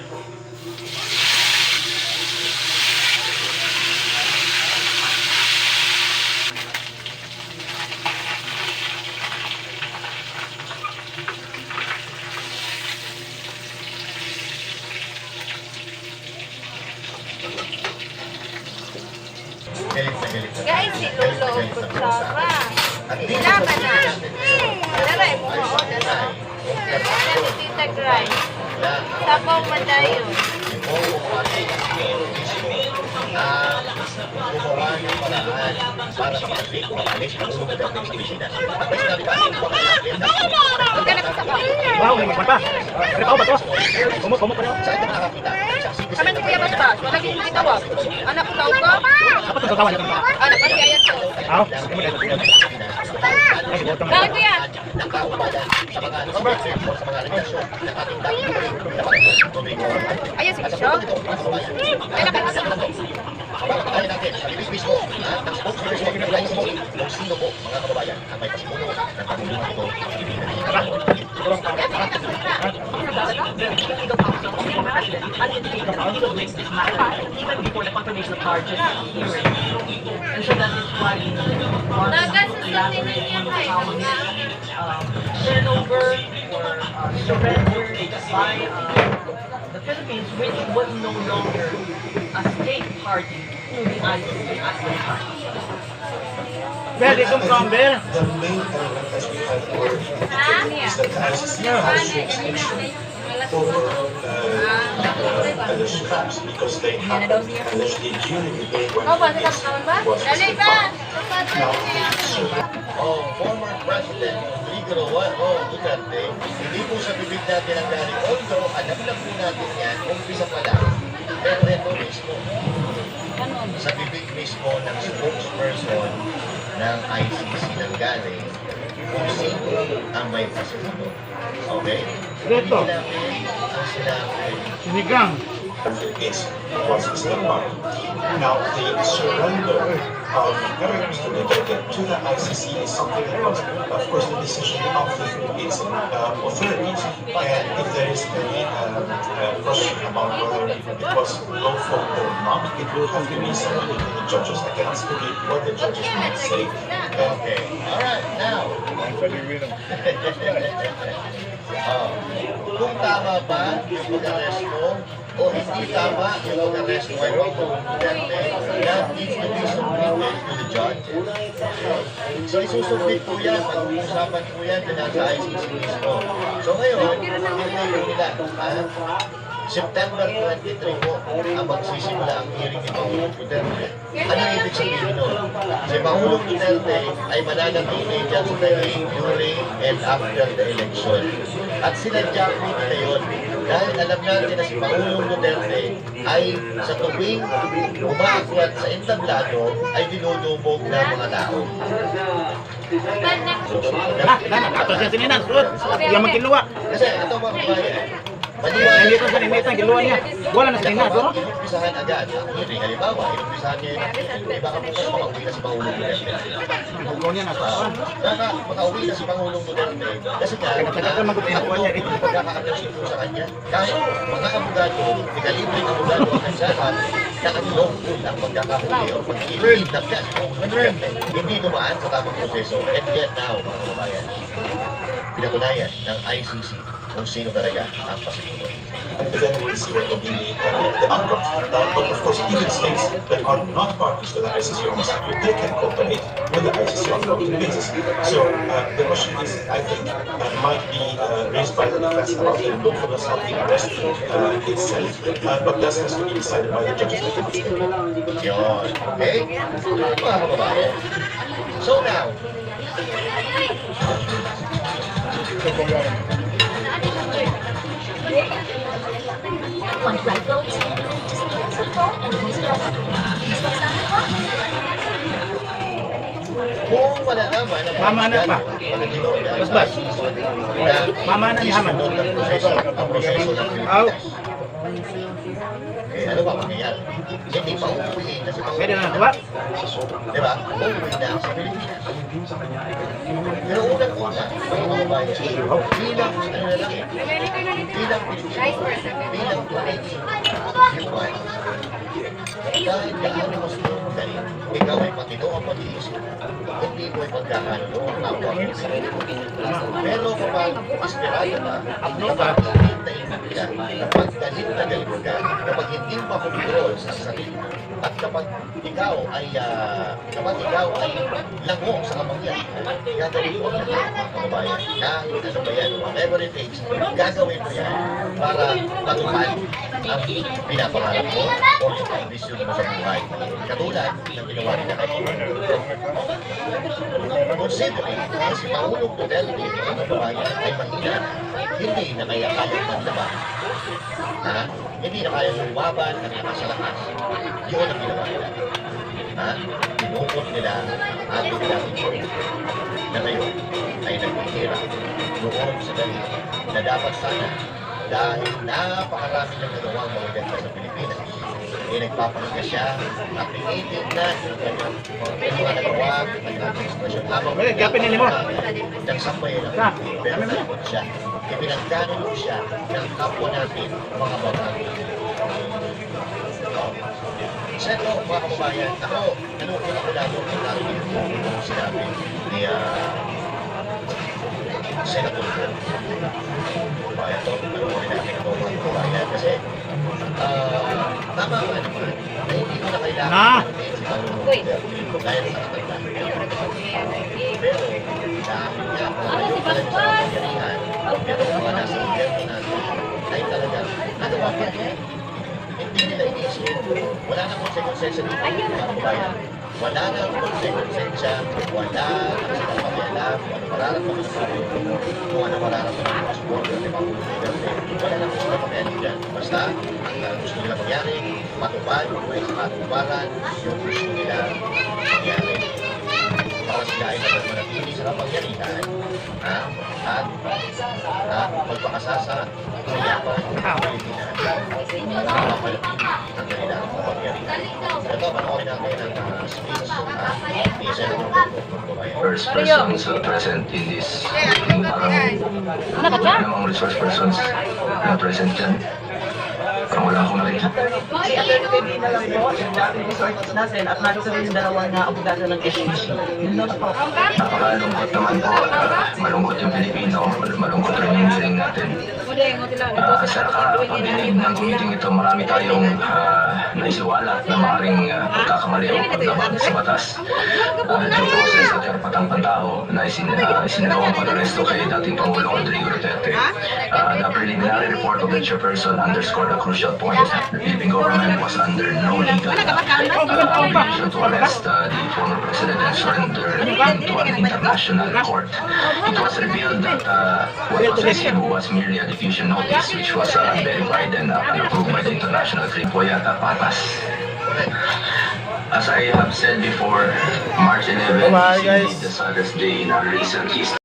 Guys, itulog ko sama. Ilaban na. Daray mo mo. Daray mo tita Gray. Tapaw madayo. Gumawa ng paraan para makapit o makalis ang sumunod ng Pilipinas. At may sinabi pa, Huwag ka nakasama. Wow, may magpanta. Kaya ba to? Kumot pa rin. saan ka nakakita? Kami ni Kuya Basbas. Wala din tawag. Anak ko tawag ko. Dapat ito kawan. Anak kasi ayan to. Aw, Bakit ko yan? Nakaupadan sa mga o sa mga relasyon na ating Ayan si Isyo. Ay, nakasama. Pagkakali natin, sa bibig mismo, ang spokesperson ng ICC, kung sino po, mga kababayan, ang may pasimuno ng pamumuno ito sa Pilipinas. Even before the confirmation of charges hearing. And so that is why turnover or surrender by the Philippines, which was no longer a state party to the ICC at the time. Pwede kong camber. The main element as we have heard is that the ICC has jurisdiction over alleged crimes because they have alleged immunity when the case was filed. Now, Former President Rodrigo Duterte, hindi po sa bibig natin ang galing. Although, alam lang po natin yan, umpisa pa lang. Pero ito mismo, sa bibig mismo ng spokesperson ng ICC ng galing, kung sino ang may pasimuno. Okay? Ito. Hindi namin ang sinabi. Sinigang. Philippines was a state party. Now, the surrender of Governor Mr. Duterte to the ICC is something that was, of course, the decision of the Philippines authorities. And if there is any question about whether it was lawful or not, it will have to be submitted to the judges. I cannot speak what the judges might say. Okay. Alright, now. Kung tama ba yung pag-aresto o hindi tama yung pag-aresto ay Pangulong Duterte, that needs to be submitted to the judge. So isusubmit po yan, pag-uusapan po yan na nasa ICC mismo. So ngayon, hintayin nila, September 23 po ang magsisimula ang hearing ni Pangulong Duterte. Ano ibig sabihin nun? Si Pangulong Duterte ay mananatili dyan sa hearing during and after the election. At sinadya po nila yun. Dahil alam natin na si Pangulong Duterte ay sa tuwing umaakyat sa entablado ay dinudumog ng mga tao. Ato siya sininan. Yang magkiluwa. Kasi ito mga kabayan, Hindi ito sa ninitan, kiluwa niya. Wala na sa senado. Inumpisahan agad ang hearing. Halimbawa, inumpisahan niya yung hearing. Baka bukas makauwi na si Pangulong Duterte. Huwag niya nasa. Baka makauwi na si Pangulong Duterte. Kasi nga, Tagal mag-upo niya. pagkaka-appreciate po sa kanya. Kahit mga abogado, ikalibreng abogado ang kansahan, nakatulong ang pagkakahuli o pag-iilitap niya si Pangulong Duterte. Hindi dumaan sa tamang proseso. And yet now, mga kababayan, pinatunayan ng ICC kung sino talaga ang pasimuno. And then we'll see what will be the outcome. But of course, even states that are not parties to the ICC on this issue, they can cooperate with the ICC on a voting basis. So the question is, I think, might be raised by the defense about the lawfulness of the arrest itself, but that has to be decided by the judges. Yun. Okay? Mga kababayan. So now, kung malalaman na Mama na pa. Basbas. Mama na ni Haman. Ang proseso ng Aw. Pilipinas. Eh, ano ba mangyayari? Hindi pa uuwi kasi pa Pwede na nakuha. Di ba? Uuwi na sa Pilipinas. Pero unang-una, mga kababayan, bilang, ano na lang eh, bilang Pilipino, bilang Canadian, human, dahil gaano mas madali, ikaw ay matino ang pag-iisip, hindi mo ay pagkakano ang kapwa mo. Pero kapag esperado ka, kapag init na init ka, kapag galit ka, kapag hindi mo makontrol sa sarili mo, at kapag ikaw ay lango sa kapangyarihan, gagawin mo yan, mga kababayan, kahit ano ba yan, whatever it takes, gagawin mo yan para matupad ang pinapangarap mo o yung vision mo sa buhay. Katulad ng ginawa nila kay considering na si Pangulong Duterte, mga kababayan, ay mahina, hindi na kaya kayang maglaban. Ha? Hindi na kaya lumaban ng lakas sa lakas. Yun ang ginawa nila. Ha? Tinukot nila ang kanilang na ngayon ay nagpihirap doon sa dali na dapat sana dahil napakarami ng nagawang mga ganda sa Pilipinas. Nagpapangga siya, creative na yung mga nagawa, ang administrasyon habang nagsambay lang. Pero nalimot siya. Ipinagdano siya ng kapwa natin, mga babae. Sa ito, mga kababayan, ako, nanukul ako lalo ng natin yung sinabi ni Senator ko. Kababayan to, nanukul natin ito, mga kababayan. Kasi, tama nga naman, na hindi ko na kailangan si Pangulong Duterte dahil sa kataglan. Pero, dahil nga, ano pala sa kapangyarihan, pero mga nasa gobyerno natin, ay talagang nagawa pa rin. Hindi nila inisip. Wala nang konsensensya dito, mga kababayan. Wala nang konsensensya, wala nang silang pakialam, kung ano mararamdaman ng Pangulong, kung ano mararamdaman ng mga supporter ni Pangulong Duterte. Wala nang silang pakialam dyan. Basta, ang gusto nila mangyari, matupad, may matuparan, yung gusto nila mangyari. Para sila ay manatili sa kapangyarihan, at magpakasasa sa yapan ng Pilipinas at mapalapin ang kanilang kapangyarihan. Ito, panoorin natin ang speech ni Senator Coco. First persons present in this meeting, parang namang resource persons na present dyan. Parang wala akong nakita. Si Atty. na lang po, yung dating resources natin at naroon yung dalawang abogado ng SEC. Yun lang po. Napakalungkot naman po. Malungkot yung Pilipino, malungkot rin yung feeling natin. Sa nakapabiling ng meeting ito, marami tayong naisiwalat na maaaring pagkakamali o paglaban sa batas. Due process at karapatang pantao na isinagawang pag-aresto kay dating Pangulong Rodrigo Duterte. The preliminary report of the chairperson underscored a crucial point. The Philippine government was under no legal obligation to arrest the former president and surrender him to an international court. It was revealed that what was received was merely a diffusion notice which was verified and approved by the International Criminal Court. Yata patas. As I have said before, March 11 is indeed the saddest day in our recent history.